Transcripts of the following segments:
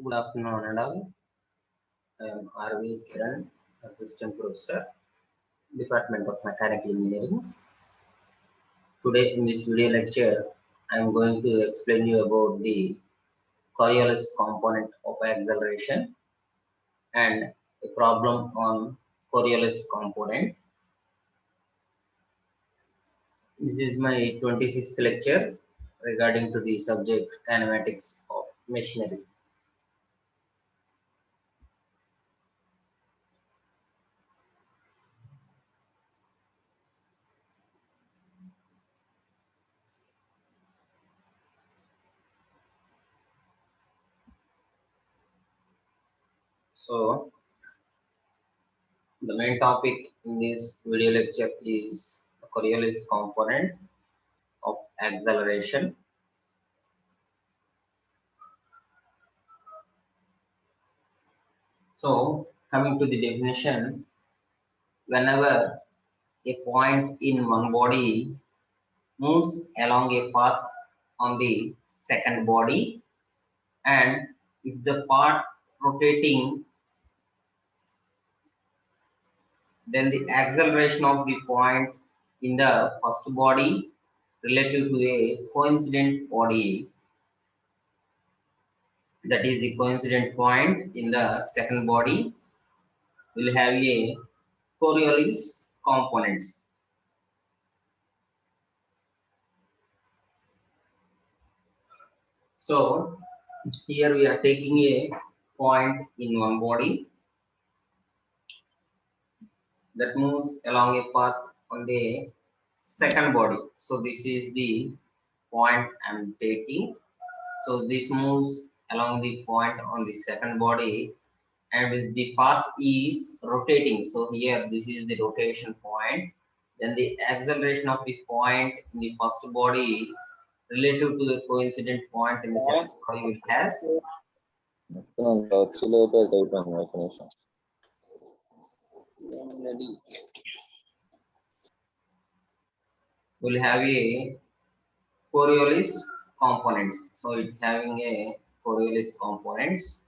Good afternoon, and all. I am R.V. Kiran, Assistant Professor, Department of Mechanical Engineering. Today, in this video lecture, I am going to explain you about the Coriolis component of acceleration and a problem on Coriolis component. This is my 26th lecture regarding to the subject kinematics of machinery. So, the main topic in this video lecture is the Coriolis component of acceleration. So, coming to the definition, whenever a point in one body moves along a path on the second body, and if the part rotating, then the acceleration of the point in the first body relative to a coincident body, that is the coincident point in the second body, will have a Coriolis components. So here we are taking a point in one body that moves along a path on the second body. So this is the point I'm taking. So this moves along the point on the second body, and the path is rotating. So here this is the rotation point. Then the acceleration of the point in the first body relative to the coincident point in the second body will has oscillator type of mechanism. will have a Coriolis components. So it having a Coriolis components.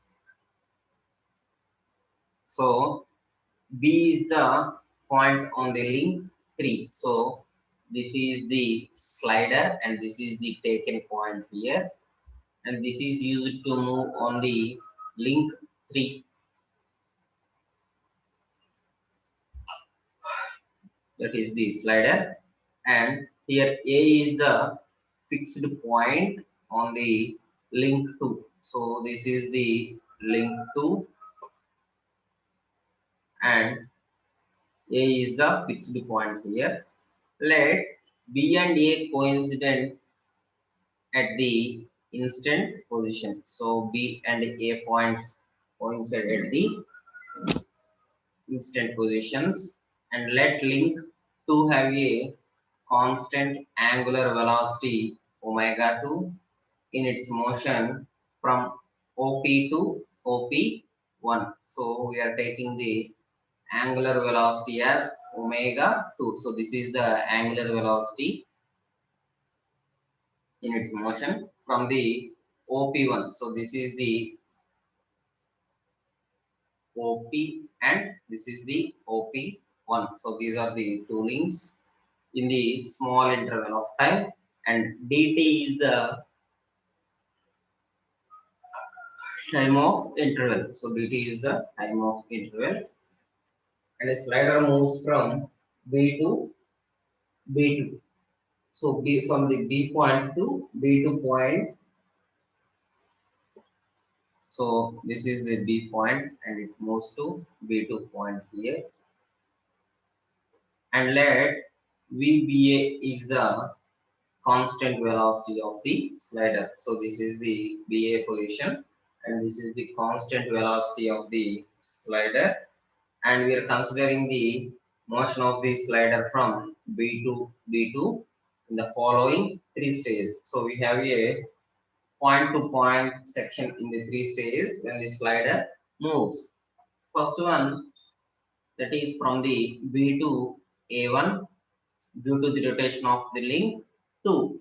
So B is the point on the link 3. So this is the slider and this is the taken point here, and this is used to move on the link 3. That is the slider, and here A is the fixed point on the link 2. So this is the link 2, and A is the fixed point here. Let B and A coincident at the instant position. So B and A points coincide at the instant positions, and let link 2 have a constant angular velocity omega 2 in its motion from OP to OP1. So we are taking the angular velocity as omega 2. So this is the angular velocity in its motion from the OP1. So this is the OP and this is the OP1. So these are the two links in the small interval of time, and dt is the time of interval. So dt is the time of interval, and a slider moves from B to B2. So B from the B point to B2 point. So this is the B point and it moves to B2 point here. And let VBA is the constant velocity of the slider. So this is the BA position and this is the constant velocity of the slider. And we are considering the motion of the slider from B to B2 in the following 3 stages. So we have a point to point section in the 3 stages when the slider moves. First one, that is from the B to A1 due to the rotation of the link 2.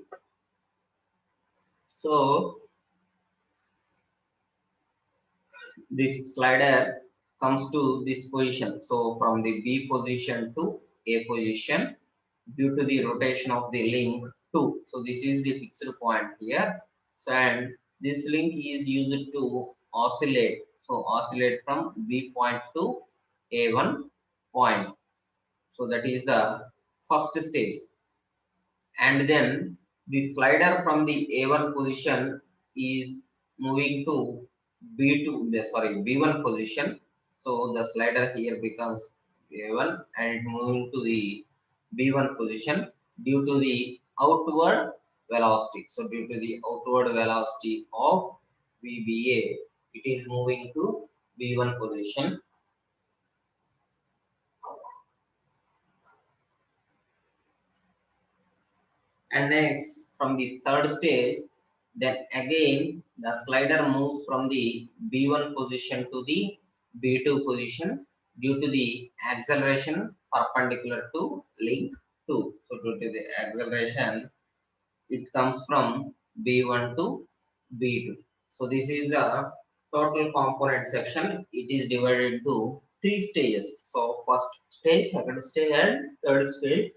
So this slider comes to this position. So from the B position to A position due to the rotation of the link 2. So this is the fixed point here. So and this link is used to oscillate. So oscillate from B point to A1 point. So that is the first stage. And then the slider from the A1 position is moving to B1 position. So the slider here becomes A1 and it moving to the B1 position due to the outward velocity. So due to the outward velocity of VBA, it is moving to B1 position. And next from the third stage, then again the slider moves from the B1 position to the B2 position due to the acceleration perpendicular to link 2. So due to the acceleration, it comes from B1 to B2. So this is the total component section. It is divided into 3 stages. So first stage, second stage and third stage.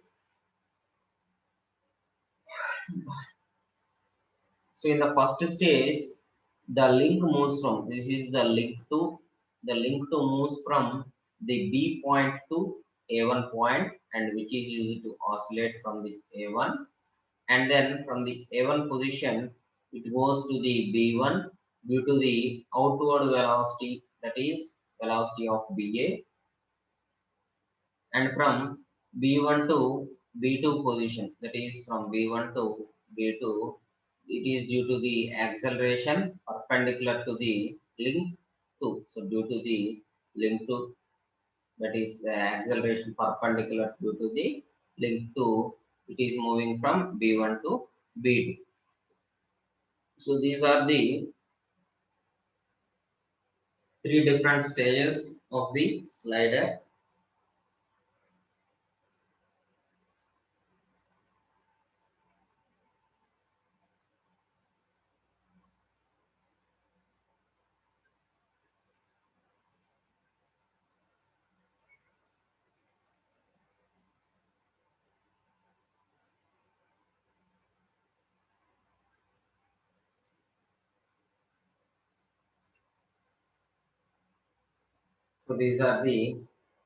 So in the first stage, the link moves from, this is the link to moves from the B point to A1 point, and which is used to oscillate from the A1, and then from the A1 position it goes to the B1 due to the outward velocity, that is velocity of BA, and from B1 to B2 position, that is from B1 to B2, it is due to the acceleration perpendicular to the link 2. So due to the link 2, that is the acceleration perpendicular due to the link 2, it is moving from B1 to B2. So these are the 3 different stages of the slider. So these are the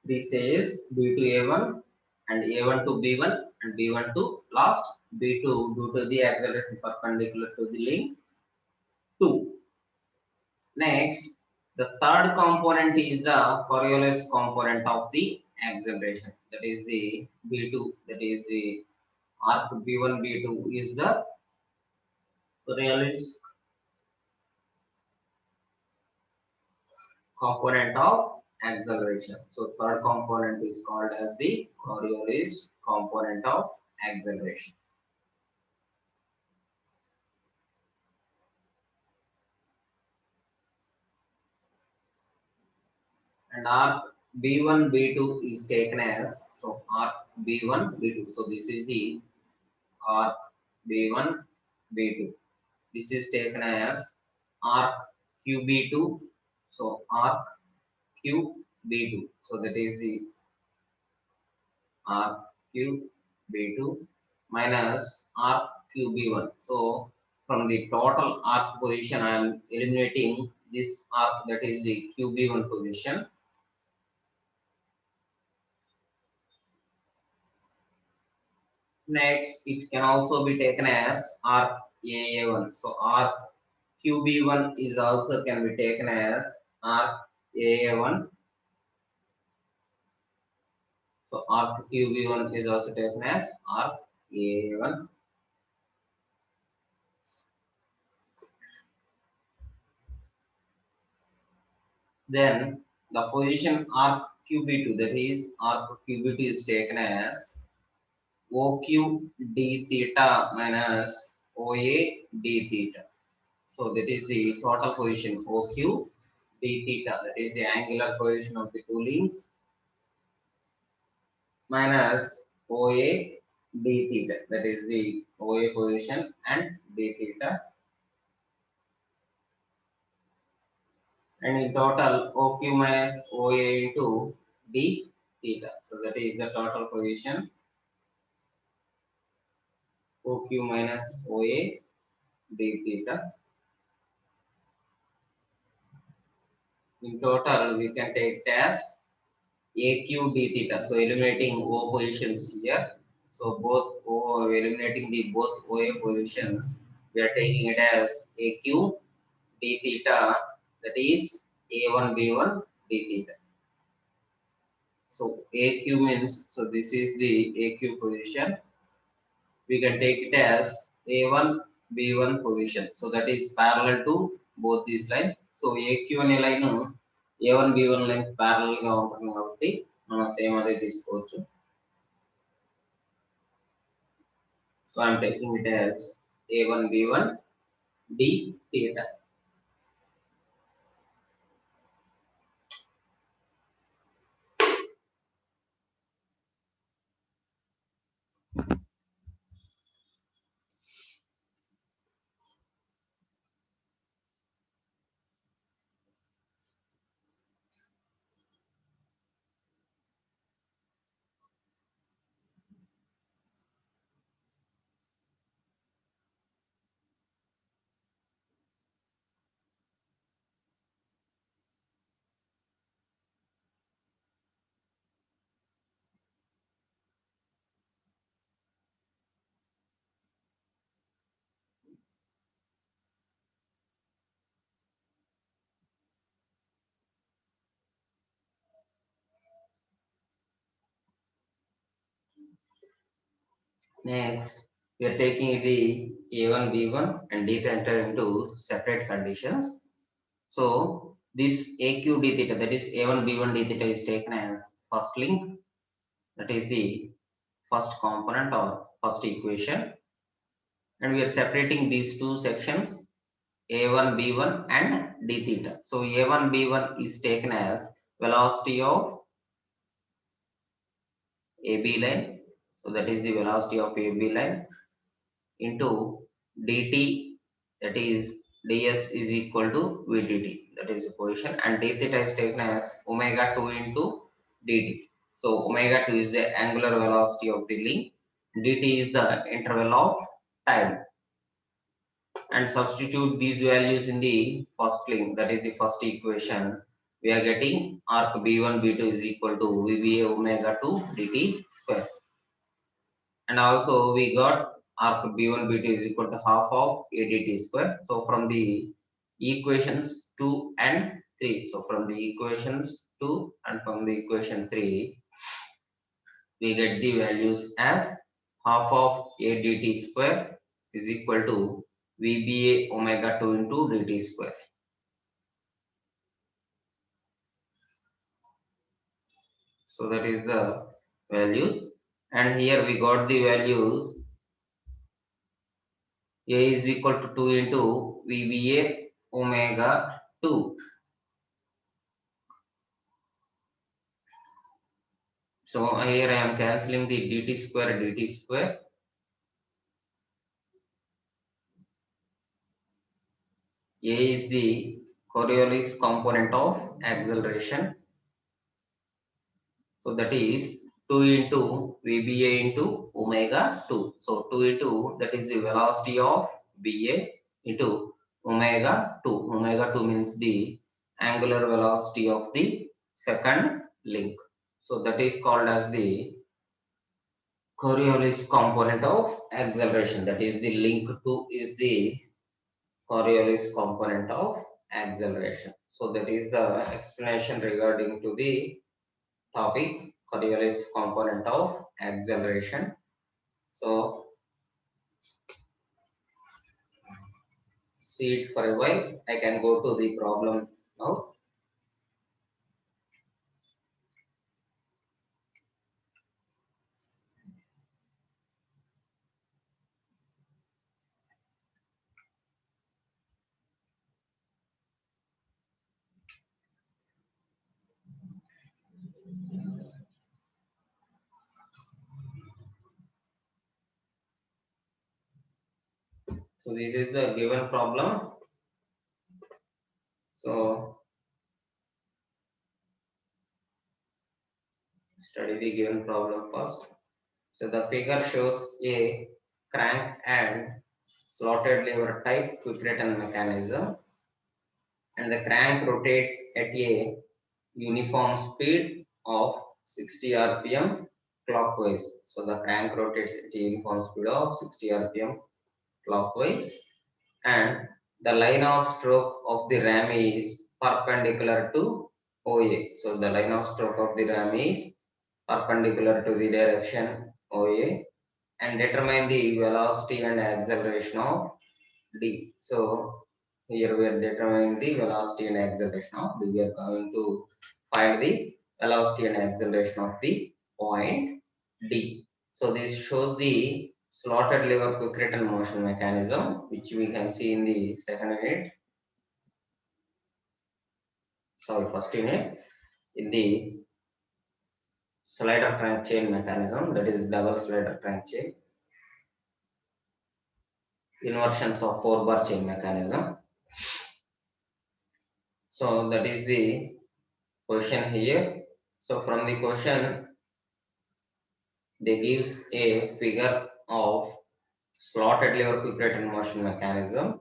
3 stages: B to A1 and A1 to B1 and B1 to last B2 due to the acceleration perpendicular to the link 2. Next, the third component is the Coriolis component of the acceleration. That is the B2. That is the arc B1 B2 is the Coriolis component of acceleration. So third component is called as the Coriolis component of acceleration. And arc B1 B2 is taken as, so arc B1 B2. So this is the arc B1 B2. This is taken as arc QB2. So arc QB2. So that is the arc QB2 minus arc QB1. So from the total arc position, I am eliminating this arc, that is the QB1 position. Next, it can also be taken as arc AA1. So arc QB1 is also can be taken as arc AA1. So arc QB1 is also taken as arc AA1. Then the position arc QB2, that is arc QB2 is taken as OQ d theta minus OA d theta. So that is the total position OQ d theta, that is the angular position of the two links, minus OA d theta, that is the OA position, and d theta. and in total OQ minus OA into d theta. So that is the total position OQ minus OA d theta. In total, we can take it as AQ d theta. So eliminating O positions here. So both O eliminating the both OA positions, we are taking it as AQ d theta, that is A1 B1 d theta. So AQ means, so this is the AQ position. We can take it as A1 B1 position. So that is parallel to both these lines. So AQ అనే line A1 B1 line parallel గా ఉంటుంది కాబట్టి మనం same అదే తీసుకోవచ్చు. So I am taking it as A1 B1 d theta. Next, we are taking the A1 B1 and d theta into separate conditions. So this AQ d theta, that is A1 B1 d theta, is taken as first link, that is the first component or first equation, and we are separating these two sections A1 B1 and d theta. So A1 B1 is taken as velocity of AB line, so that is the velocity of AB line into dt, that is ds is equal to vdt, that is the position, and d theta is taken as omega 2 into dt. So omega 2 is the angular velocity of the link, dt is the interval of time, and substitute these values in the first link, that is the first equation. We are getting arc b1 b2 is equal to vba omega 2 dt square, and also we got arc b1 b2 is equal to half of adt square. So from the equations 2 and 3, so from the equations 2 and from the equation 3, we get the values as half of adt square is equal to vba omega 2 into dt square. So that is the values, and here we got the values. A is equal to 2 into vba omega 2. So here I am cancelling the dt square dt square. A is the Coriolis component of acceleration. So that is 2 into VBA into omega 2. So 2 into, that is the velocity of BA into omega 2. Omega 2 means the angular velocity of the second link. So that is called as the Coriolis component of acceleration. That is the link to is the Coriolis component of acceleration. So that is the explanation regarding to the topic Coriolis component of acceleration. So see it for a while. I can go to the problem now. So this is the given problem. So Study the given problem first. So the figure shows a crank and slotted lever type quick return mechanism, and the crank rotates at a uniform speed of 60 rpm clockwise. So the crank rotates at a uniform speed of 60 rpm clockwise, and the line of stroke of the ram is perpendicular to OA. So the line of stroke of the ram is perpendicular to the direction OA, and determine the velocity and acceleration of D. So here we are determining the velocity and acceleration of D. We are going to find the velocity and acceleration of the point D. So this shows the slotted lever quick return motion mechanism, which we can see in the second unit. Sorry, first unit, in the slider crank chain mechanism, that is double slider crank chain, inversions of 4-bar chain mechanism. So that is the question here. So from the question, they gives a figure of slotted lever quick return motion mechanism,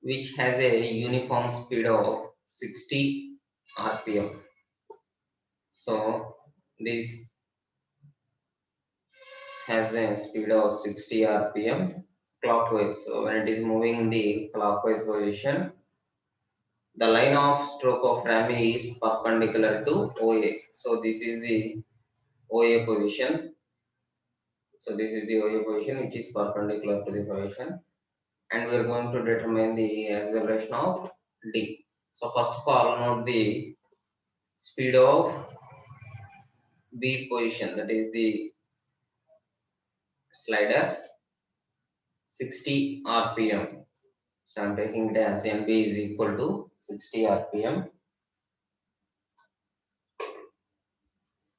which has a uniform speed of 60 rpm. So this has a speed of 60 rpm clockwise. So when it is moving in the clockwise position, the line of stroke of ram is perpendicular to OA. So this is the OA position. So this is the OA position which is perpendicular to the position, and we are going to determine the acceleration of D. So first of all, note the speed of B position, that is the slider, 60 rpm. So I'm taking it as NB is equal to 60 rpm.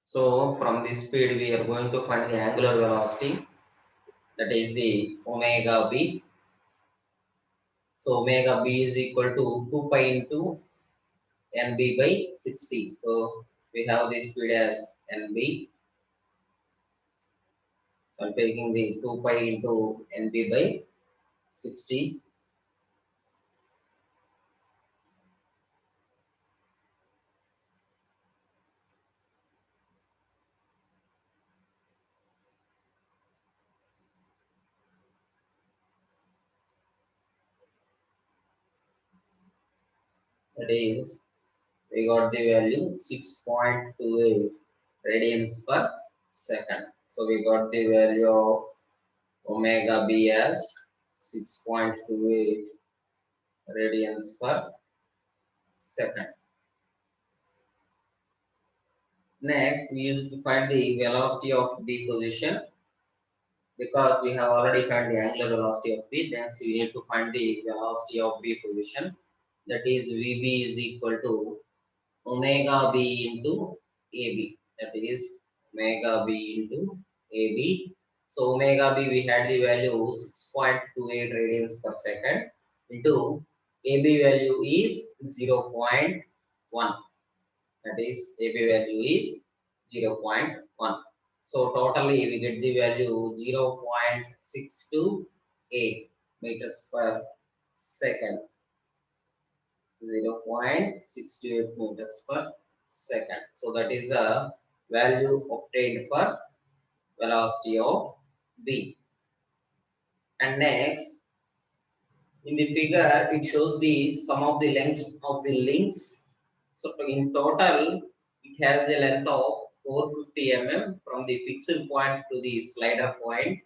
So from this speed we are going to find the angular velocity, that is the omega B. So omega B is equal to 2 pi into NB by 60. So we have the speed as NB. So I'm taking the 2 pi into NB by 60. That is, we got the value 6.28 radians per second. So we got the value of omega B as 6.28 radians per second. Next, we used to find the velocity of B position. Because we have already found the angular velocity of B, next we need to find the velocity of B position. That is VB is equal to omega B into AB. That is omega B into AB. So omega B we had the value 6.28 radians per second into AB value is 0.1. That is AB value is 0.1. So totally we get the value 0.628 meters per second. 0.628 meters per second. So that is the value obtained for velocity of B. And next, in the figure, it shows the sum of the lengths of the links. So in total, it has a length of 450 mm from the fixed point to the slider point.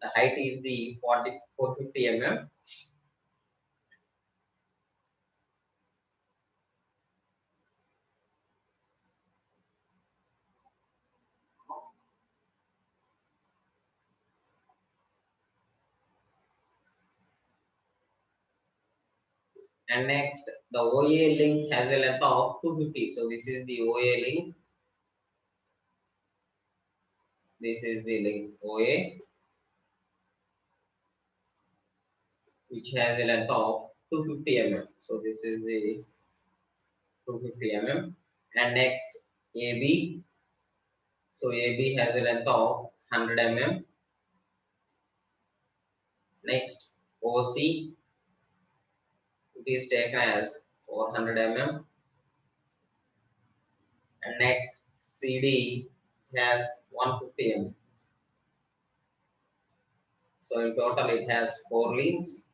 The height is the 450 mm. And next, the OA link has a length of 250. So this is the OA link. This is the link OA, which has a length of 250 mm. So this is the 250 mm. And next, AB. So AB has a length of 100 mm. Next OC, it is taken as 400 mm. And next CD has 150 mm. So in total it has 4 links: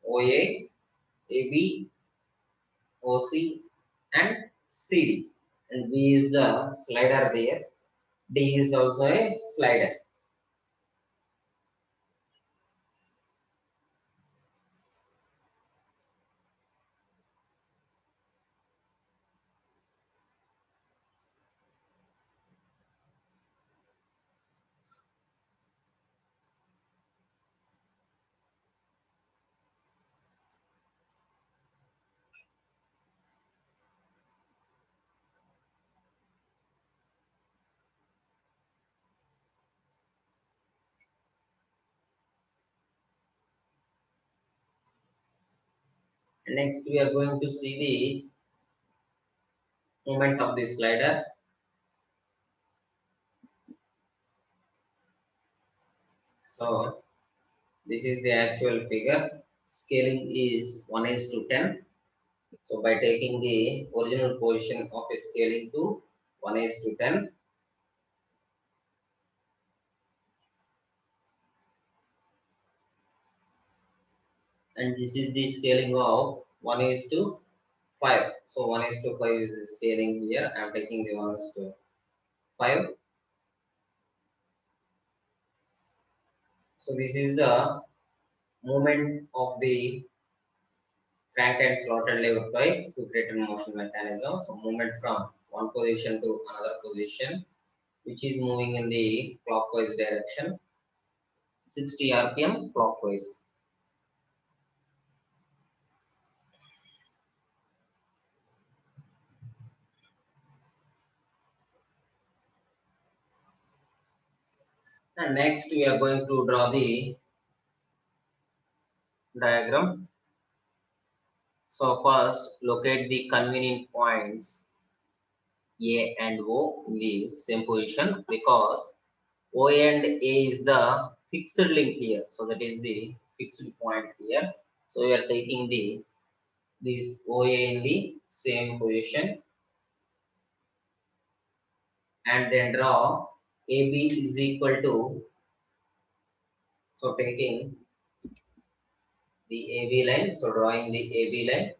OA, AB, OC and CD. And B is the slider there. D is also a slider. Next we are going to see the movement of the slider. So this is the actual figure. Scaling is 1:10. So by taking the original position of a scaling to 1:10, and this is the scaling of 1:5. So 1:5 is the scaling here. I am taking the 1:5. So this is the movement of the crank and slotted lever by to create a motion mechanism. So movement from one position to another position, which is moving in the clockwise direction, 60 rpm clockwise. And next we are going to draw the diagram. So first locate the convenient points A and O in the same position, because O and A is the fixed link here. So that is the fixed point here. So we are taking the this OA in the same position, and then draw AB is equal to, so taking the AB line, so drawing the AB line,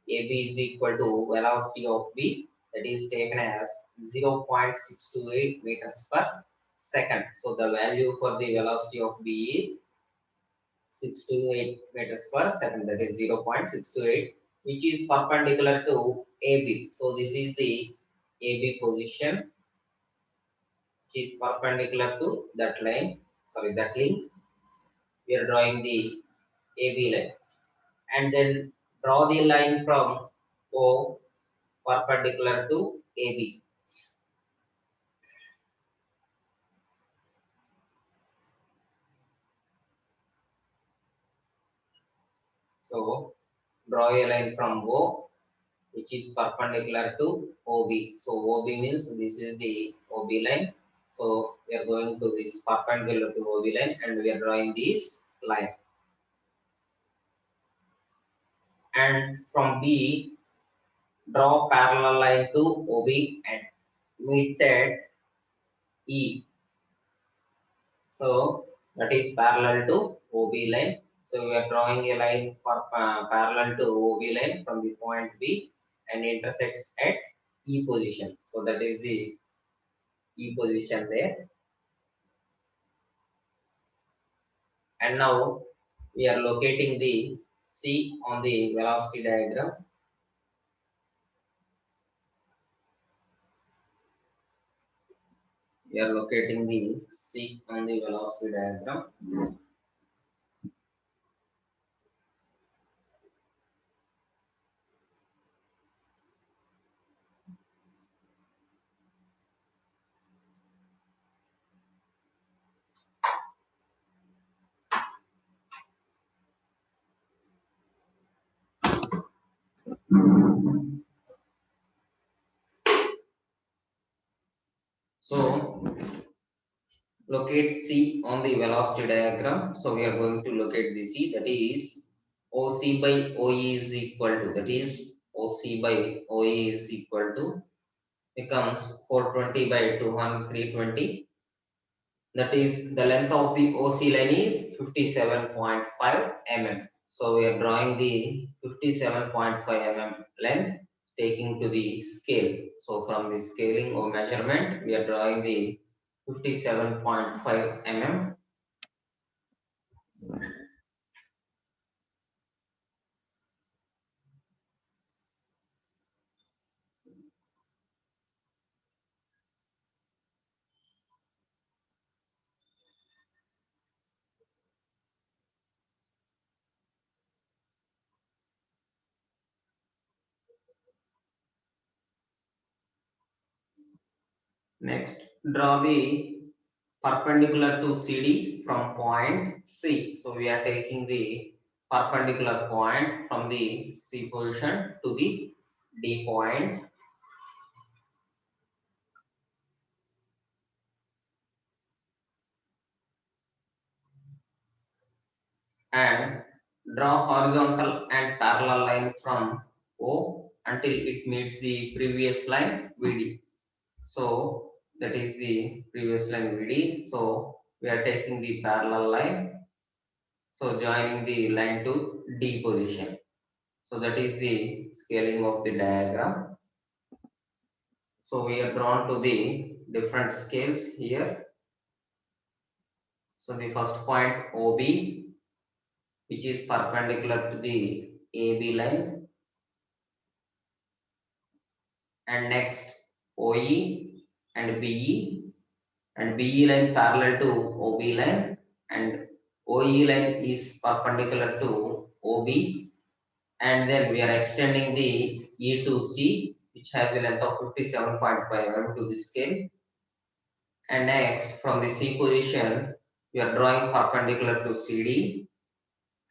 AB is equal to velocity of B, that is taken as 0.628 meters per second. So the value for the velocity of B is 628 meters per second, that is 0.628, which is perpendicular to AB. So this is the AB position, which is perpendicular to that line, sorry, that link. We are drawing the AB line, and then draw the line from O perpendicular to AB. So draw a line from O, which is perpendicular to OB. So OB means this is the OB line. So we are going to this perpendicular to OB line, and we are drawing this line. And from B, draw parallel line to OB and meet at E. So that is parallel to OB line. So we are drawing a line for parallel to OB line from the point B and intersects at E position. So that is the E position there. And now we are locating the C on the velocity diagram. We are locating the C on the velocity diagram. So locate C on the velocity diagram. So we are going to locate the C, that is OC by OE is equal to, that is OC by OE is equal to, becomes 420 by 200 320. That is the length of the OC line is 57.5 mm. So we are drawing the 57.5 mm length taking to the scale. So from the scaling or measurement, we are drawing the 57.5 mm. Next, draw the perpendicular to CD from point C. So we are taking the perpendicular point from the C position to the D point, and draw horizontal and parallel line from O until it meets the previous line VD. So that is the previous line VD. So we are taking the parallel line. So joining the line to D position. So that is the scaling of the diagram. So we are drawn to the different scales here. So the first point OB, which is perpendicular to the AB line, and next OE and BE, and BE line parallel to OB line, and OE line is perpendicular to OB, and then we are extending the E to C, which has a length of 57.5 mm to the scale. And next, from the C position, we are drawing perpendicular to CD.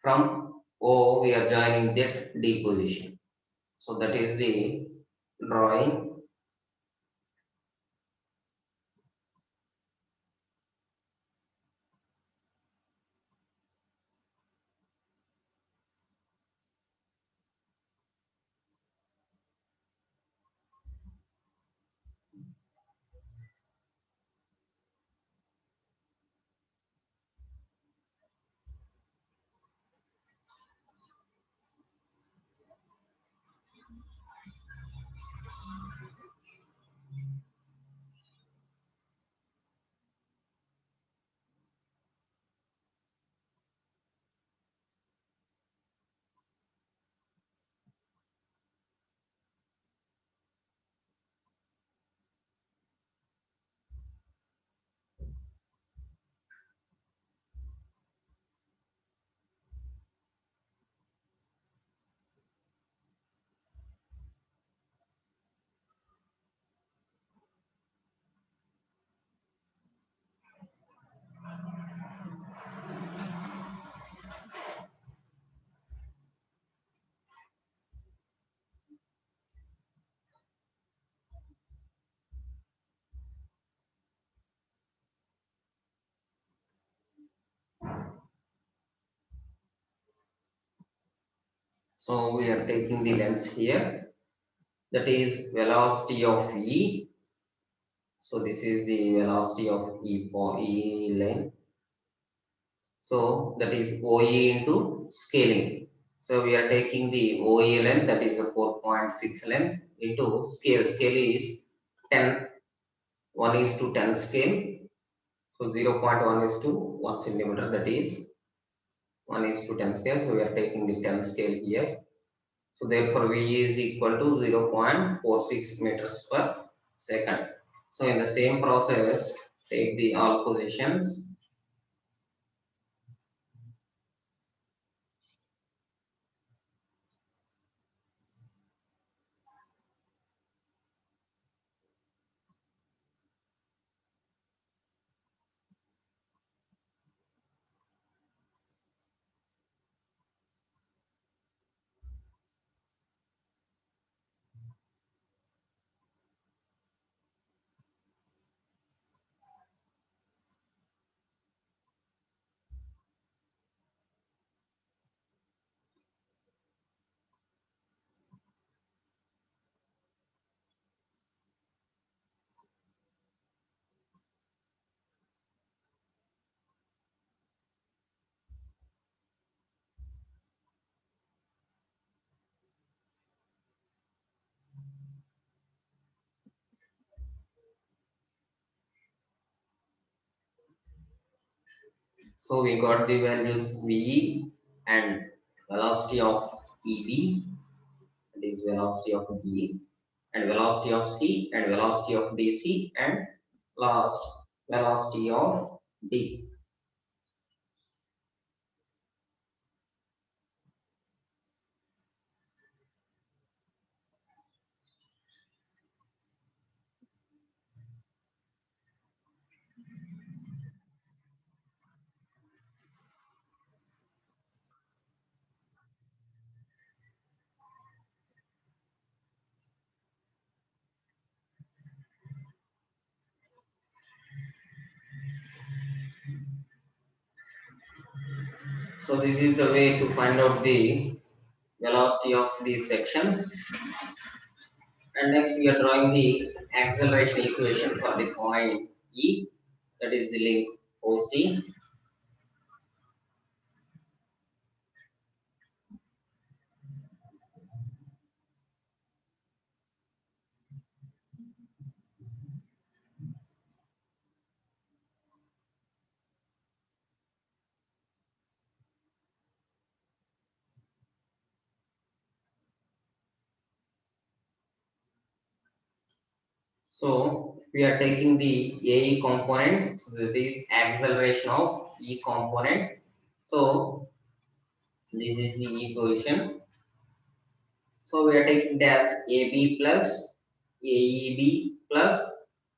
From O, we are joining that D position. So that is the drawing. So we are taking the length here. That is velocity of E. So this is the velocity of E for E lane. So that is OE into scaling. So we are taking the OE length, that is a 4.6 length, into scale. Scale is 10, 1 is to 10 scale. So 0.1 is to 1 centimeter, that is 1 is to 10 scale. So we are taking the 10 scale here. So therefore V is equal to 0.46 meters per second. So in the same process, take the all positions. So we got the values V and velocity of EB, that is velocity of B, and velocity of C, and velocity of DC, and last velocity of D. So this is the way to find out the velocity of these sections. And next we are drawing the acceleration equation for the point E, that is the link OC. So we are taking the AE component, so that is acceleration of E component. So this is the E position. So we are taking that AB plus AEB plus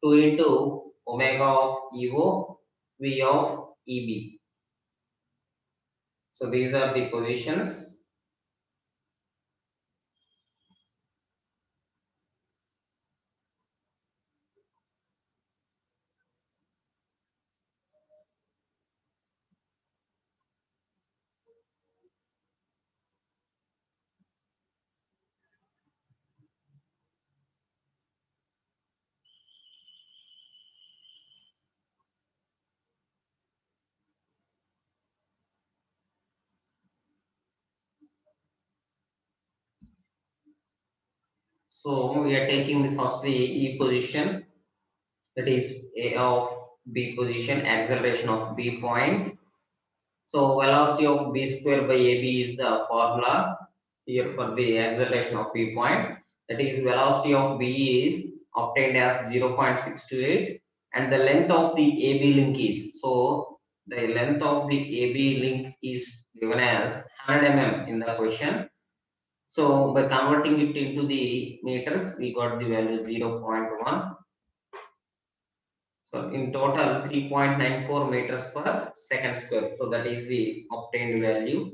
2 into omega of EO V of EB. So these are the positions. So we are taking the first the E position, that is A of B position, acceleration of B point. So velocity of B square by AB is the formula here for the acceleration of B point. That is velocity of B is obtained as 0.628 and the length of the AB link is, so the length of the AB link is given as 100 mm in the question. So by converting it into the meters, we got the value 0.1. So in total 3.94 meters per second square. So that is the obtained value.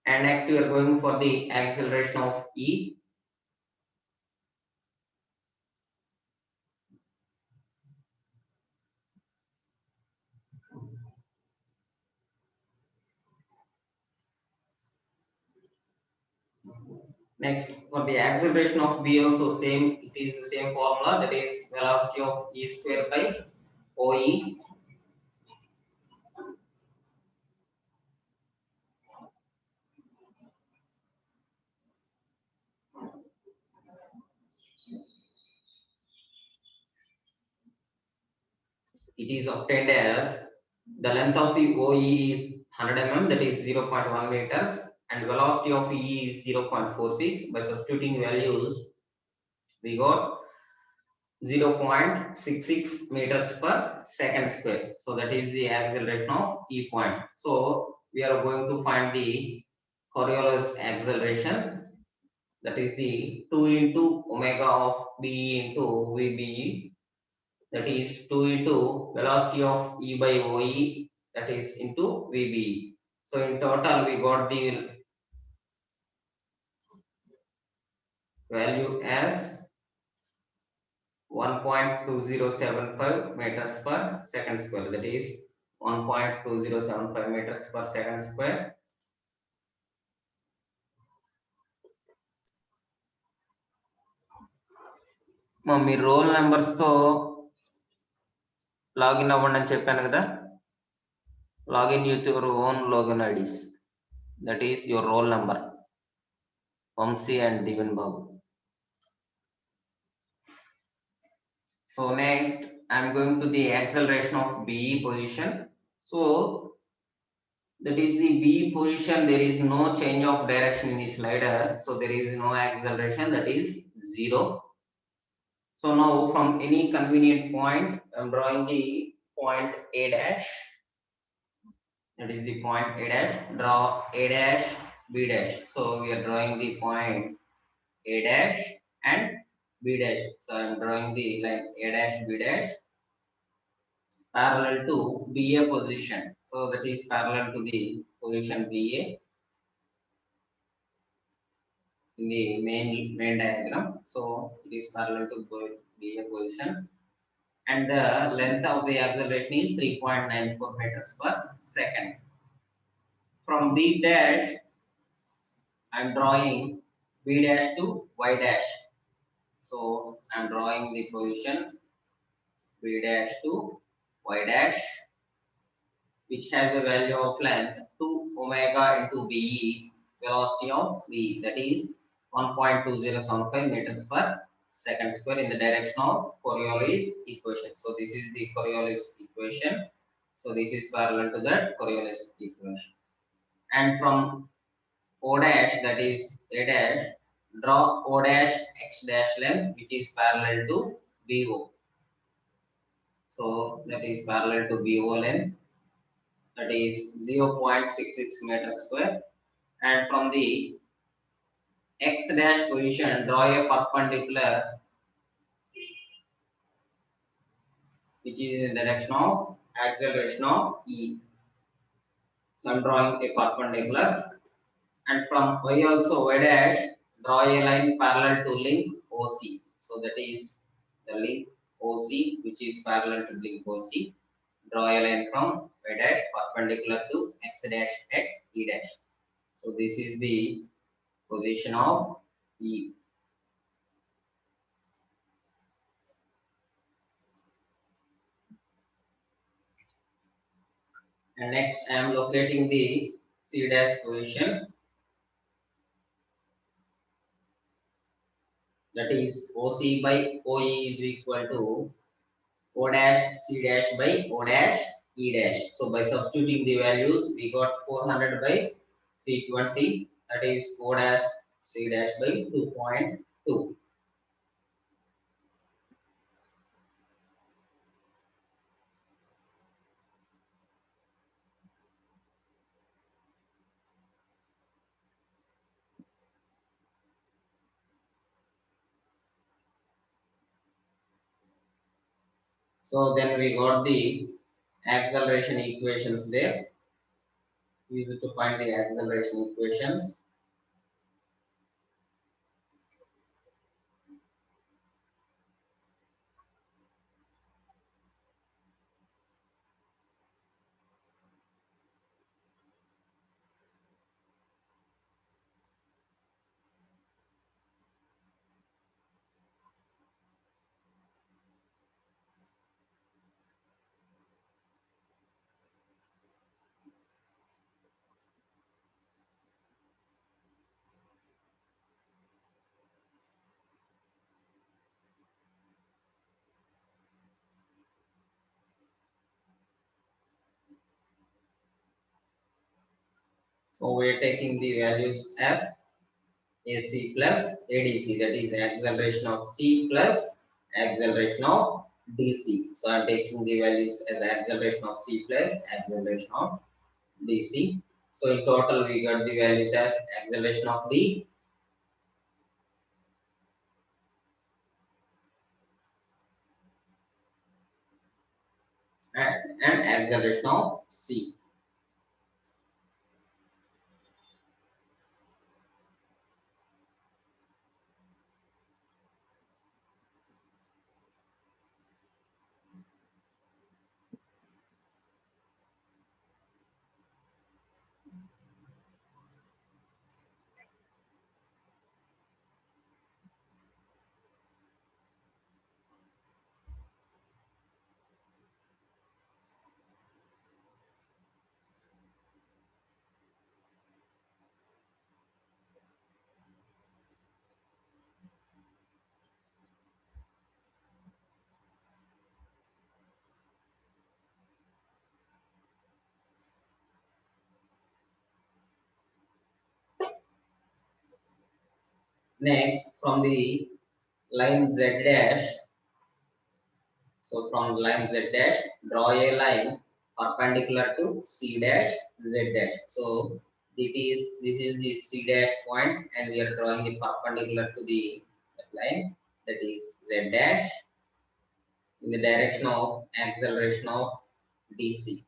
And next we are going for the acceleration of E. Next for the acceleration of B also same, it is the same formula, that is velocity of E square by OE. It is obtained as the length of the OE is 100 mm, that is 0.1 meters, and velocity of E is 0.46. By substituting values, we got 0.66 meters per second square. So that is the acceleration of E point. So we are going to find the Coriolis acceleration, that is the 2 into omega of B into VBE, that is 2 into velocity of E by OE, that is into VBE. So in total we got the value as 1.2075 meters per second square, that is 1.2075 meters per second square. మీ roll numbers తో login అవ్వండి అని చెప్పాను కదా, login with your own login IDs, that is your roll number Vamsi and Diven Babu. So next I am going to the acceleration of BE position. So that is the B position. There is no change of direction in the slider, so there is no acceleration, that is 0. So now from any convenient point, I am drawing the point A dash. That is the point A dash. Draw A dash, B dash. So we are drawing the point A dash and B dash. So I am drawing the line A dash, B dash parallel to BA position. So that is parallel to the position BA in the main diagram. So it is parallel to BA position, and the length of the acceleration is 3.94 meters per second. From B dash, I am drawing B dash to Y dash. So I am drawing the position B dash to Y dash, which has a value of length 2 omega into BE, velocity of B, that is 1.2075 meters per second square in the direction of Coriolis equation. So this is the Coriolis equation. So this is parallel to that Coriolis equation. And from O dash, that is A dash, draw O dash x dash length, which is parallel to BO. So that is parallel to BO length, that is 0.66 meters square. And from the x dash position, draw a perpendicular which is in the direction of acceleration of E. So I am drawing a perpendicular, and from Y also Y dash, draw a line parallel to link OC. So that is the link OC, which is parallel to link OC. Draw a line from Y dash perpendicular to X dash at E dash. So this is the position of E. And next I am locating the C dash position, that is OC by OE is equal to O dash C dash by O dash E dash. So by substituting the values, we got 400 by 320, that is O dash C dash by 2.2. So then we got the acceleration equations there. Use it to find the acceleration equations. So we are taking the values F AC plus ADC, that is acceleration of C plus acceleration of DC. So I am taking the values as acceleration of C plus acceleration of DC. So in total we got the values as acceleration of D and acceleration of C. Next, from the line Z dash, so from line Z dash, draw a line perpendicular to C dash Z dash. So this is the C dash point, and we are drawing it perpendicular to the line, that is Z dash, in the direction of acceleration of DC,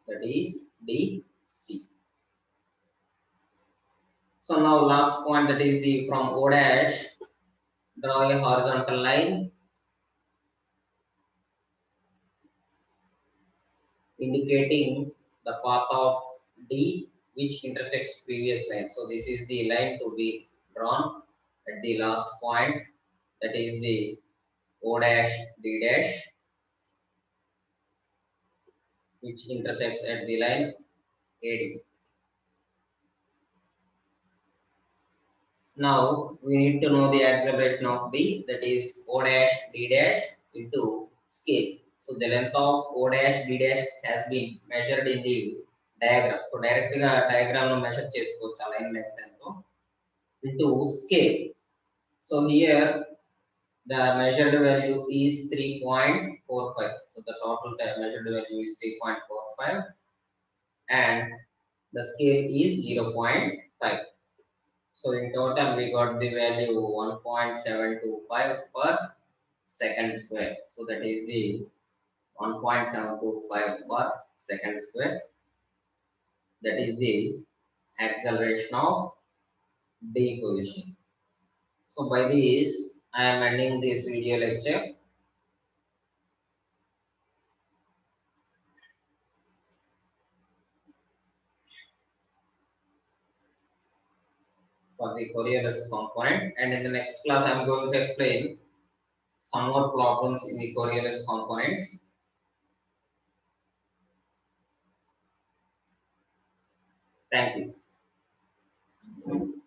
that is DC. So now last point, that is the from O dash, draw a horizontal line indicating the path of D which intersects previous line. So this is the line to be drawn at the last point, that is the O dash D dash, which intersects at the line AD. Now we need to know the acceleration of D, that is O dash D dash into scale. So the length of O dash D dash has been measured in the diagram. So directly diagram lo measure chesukochu line length ento into scale. So here the measured value is 3.45. So the total measured value is 3.45 and the scale is 0.5. So in total we got the value 1.725 per second square. So that is the 1.725 per second square. That is the acceleration of D position. So by this I am ending this video lecture. For the Coriolis component, and in the next class I am going to explain some more problems in the Coriolis components. Thank you.